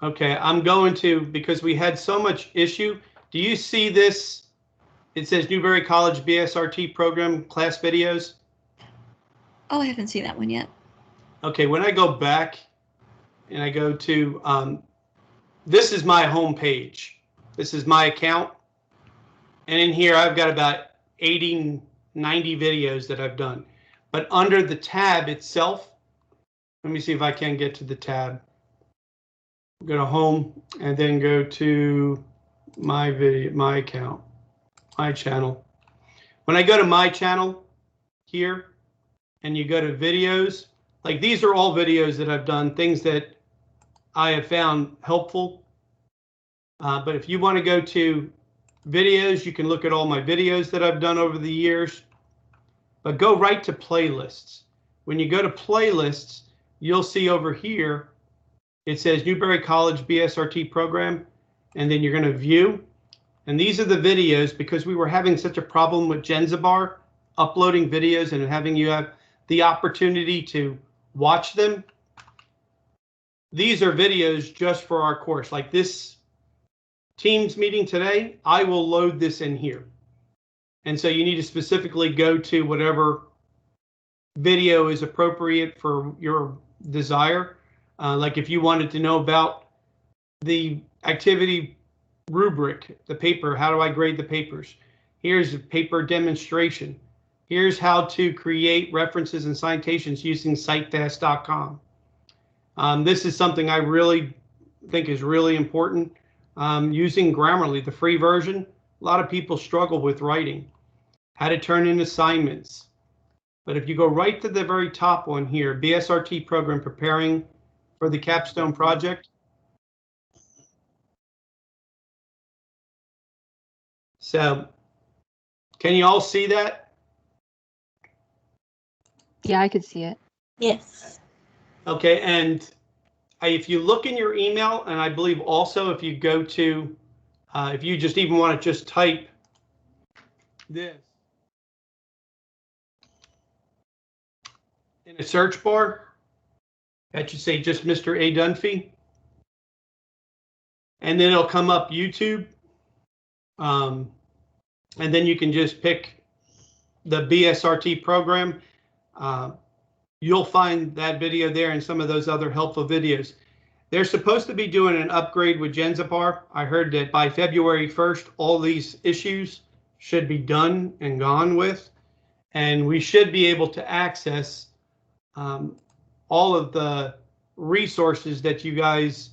Okay, I'm going to, because we had so much issue. Do you see this? It says Newberry College BSRT program class videos. Oh, I haven't seen that one yet. Okay, when I go back and I go to, this is my home page. This is my account. And in here, I've got about 80, 90 videos that I've done. But under the tab itself, let me see if I can get to the tab. Go to home and then go to my video, my account, my channel. When I go to my channel here and you go to videos, like these are all videos that I've done, things that I have found helpful. But if you want to go to videos, you can look at all my videos that I've done over the years. But go right to playlists. When you go to playlists, you'll see over here, it says Newberry College BSRT program, and then you're going to view. And these are the videos, because we were having such a problem with Genzabar uploading videos and having you have the opportunity to watch them. These are videos just for our course. Like this Teams meeting today, I will load this in here. And so you need to specifically go to whatever video is appropriate for your desire. Like if you wanted to know about the activity rubric, the paper, how do I grade the papers? Here's a paper demonstration. Here's how to create references and citations using citefast.com. This is something I really think is really important. Using Grammarly, the free version, a lot of people struggle with writing, how to turn in assignments. But if you go right to the very top one here, BSRT program preparing for the capstone project. So can you all see that? Yeah, I could see it. Yes. Okay, and if you look in your email, and I believe also if you go to, if you just even want to just type this in a search bar, that should say just Mr. A. Dunphy. And then it'll come up YouTube. And then you can just pick the BSRT program. You'll find that video there and some of those other helpful videos. They're supposed to be doing an upgrade with Genzapar. I heard that by February 1st, all these issues should be done and gone with. And we should be able to access all of the resources that you guys,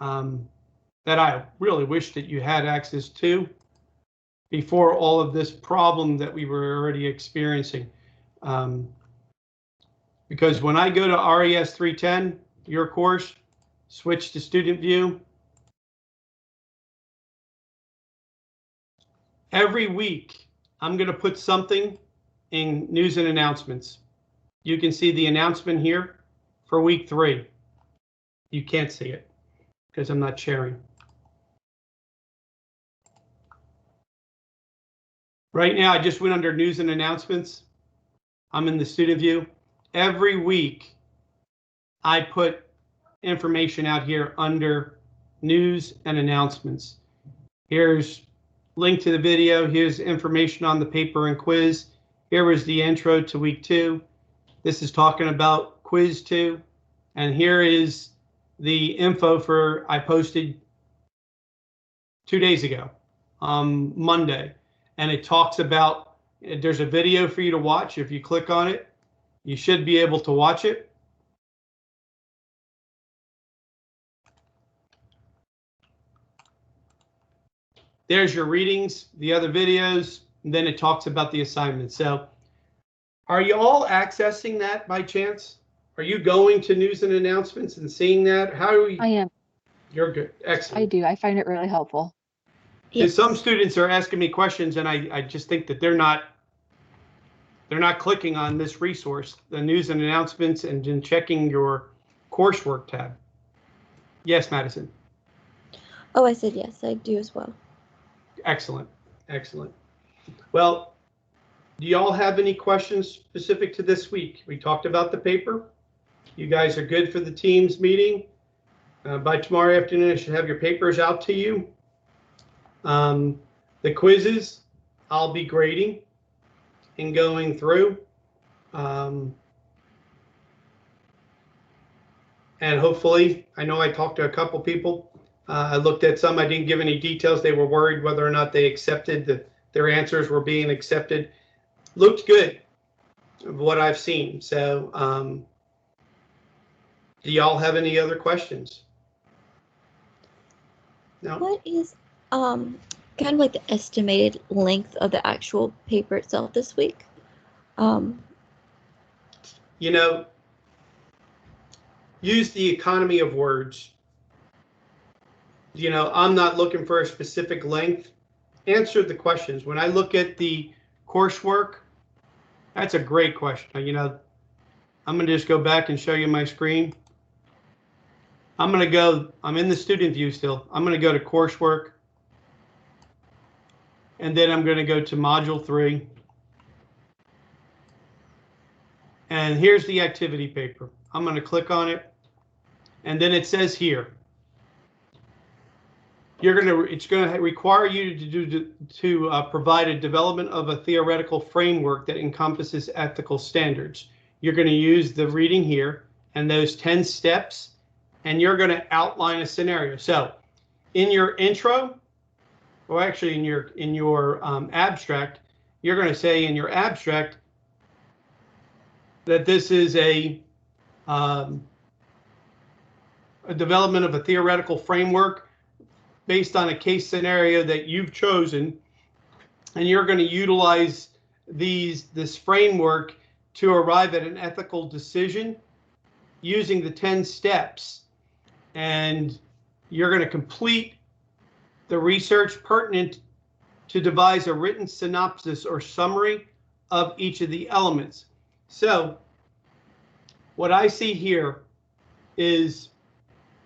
that I really wish that you had access to before all of this problem that we were already experiencing. Because when I go to RES 310, your course, switch to student view. Every week, I'm going to put something in news and announcements. You can see the announcement here for week 3. You can't see it because I'm not sharing. Right now, I just went under news and announcements. I'm in the student view. Every week, I put information out here under news and announcements. Here's link to the video. Here's information on the paper and quiz. Here was the intro to week 2. This is talking about quiz 2. And here is the info for I posted 2 days ago, Monday. And it talks about, there's a video for you to watch. If you click on it, you should be able to watch it. There's your readings, the other videos, and then it talks about the assignments. So are you all accessing that by chance? Are you going to news and announcements and seeing that? How are we? I am. You're good. I Excellent. do. I find it really helpful. Because some students are asking me questions, and I just think that they're not clicking on this resource, the news and announcements, and then checking your coursework tab. Yes, Madison. Oh, I said yes, I do as well. Excellent. Excellent. Well, do y'all have any questions specific to this week? We talked about the paper. You guys are good for the Teams meeting. By tomorrow afternoon, I should have your papers out to you. The quizzes, I'll be grading and going through. And hopefully, I know I talked to a couple people. I looked at some, I didn't give any details. They were worried whether or not they accepted that their answers were being accepted. Looked good of what I've seen. So do y'all have any other questions? No? What is kind of like the estimated length of the actual paper itself this week? You know, use the economy of words. You know, I'm not looking for a specific length. Answer the questions. When I look at the coursework, that's a great question. You know, I'm going to just go back and show you my screen. I'm in the student view still. I'm going to go to coursework. And then I'm going to go to module 3. And here's the activity paper. I'm going to click on it. And then it says here, it's going to require you to provide a development of a theoretical framework that encompasses ethical standards. You're going to use the reading here and those 10 steps, and you're going to outline a scenario. So in your intro, or actually in your abstract, you're going to say in your abstract that this is a development of a theoretical framework based on a case scenario that you've chosen, and you're going to utilize this framework to arrive at an ethical decision using the 10 steps. And you're going to complete the research pertinent to devise a written synopsis or summary of each of the elements. So what I see here is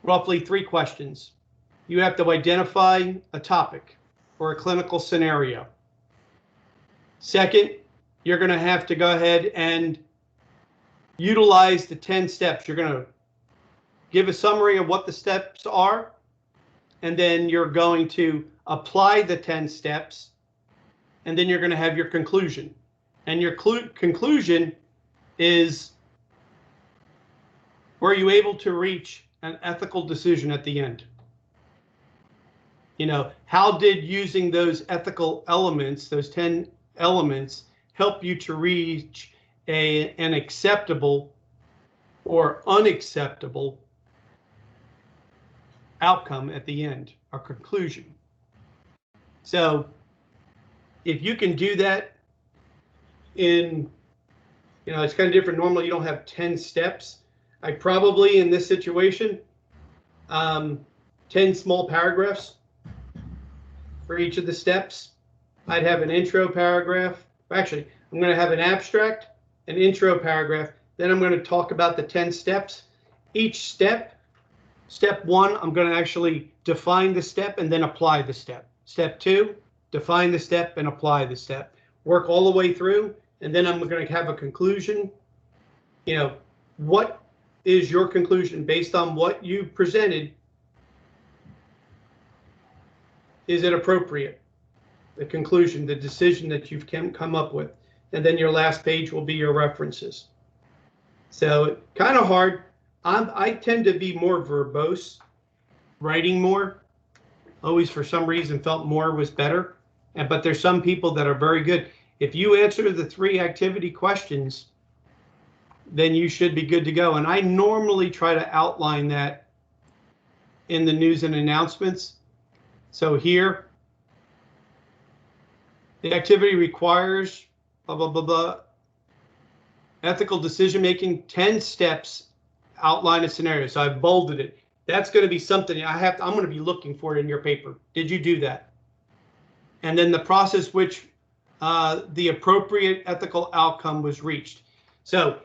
roughly 3 questions. You have to identify a topic or a clinical scenario. Second, you're going to have to go ahead and utilize the 10 steps. You're going to give a summary of what the steps are, and then you're going to apply the 10 steps, and then you're going to have your conclusion. And your conclusion is, were you able to reach an ethical decision at the end? You know, how did using those ethical elements, those 10 elements, help you to reach an acceptable or unacceptable outcome at the end, or conclusion? So if you can do that in, you know, it's kind of different. Normally you don't have 10 steps. I probably, in this situation, 10 small paragraphs for each of the steps. I'd have an intro paragraph. Actually, I'm going to have an abstract, an intro paragraph. Then I'm going to talk about the 10 steps. Each step, step 1, I'm going to actually define the step and then apply the step. Step 2, define the step and apply the step. Work all the way through, and then I'm going to have a conclusion. You know, what is your conclusion based on what you presented? Is it appropriate? The conclusion, the decision that you've come up with. And then your last page will be your references. So kind of hard. I tend to be more verbose, writing more. Always, for some reason, felt more was better. But there's some people that are very good. If you answer the 3 activity questions, then you should be good to go. And I normally try to outline that in the news and announcements. So here, the activity requires blah, blah, blah, blah. Ethical decision making, 10 steps, outline a scenario. So I bolded it. That's going to be something I'm going to be looking for it in your paper. Did you do that? And then the process which the appropriate ethical outcome was reached. So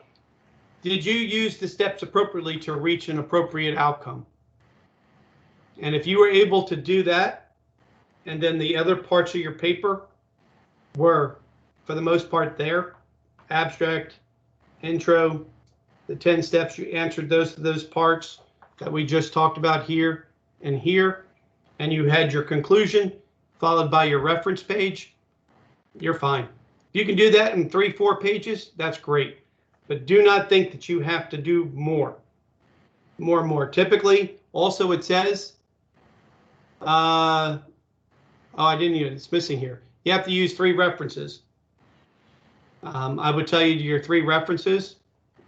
did you use the steps appropriately to reach an appropriate outcome? And if you were able to do that, and then the other parts of your paper were, for the most part, there, abstract, intro, the 10 steps, you answered those parts that we just talked about here, and you had your conclusion followed by your reference page, you're fine. If you can do that in 3-4 pages, that's great. But do not think that you have to do more and more. Typically, also it says, oh, I didn't use it. It's missing here. You have to use 3 references. I would tell you your 3 references.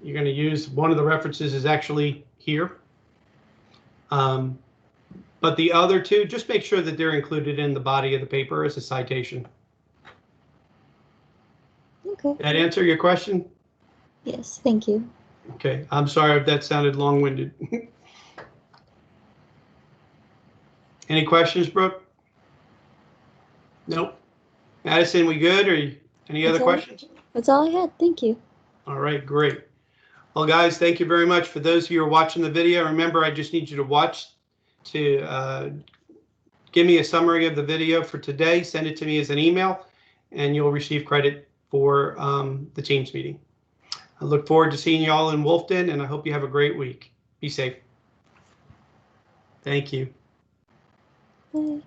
You're going to use one of the references is actually here. But the other 2, just make sure that they're included in the body of the paper as a citation. Okay. That answer your question? Yes, thank you. Okay, I'm sorry if that sounded long-winded. Any questions, Brooke? Nope. Madison, we good? Or any other questions? That's all I had. Thank you. All right, great. Well, guys, thank you very much. For those of you who are watching the video, remember, I just need you to watch to give me a summary of the video for today. Send it to me as an email, and you'll receive credit for the Teams meeting. I look forward to seeing you all in Wolfden, and I hope you have a great week. Be safe. Thank you. Bye.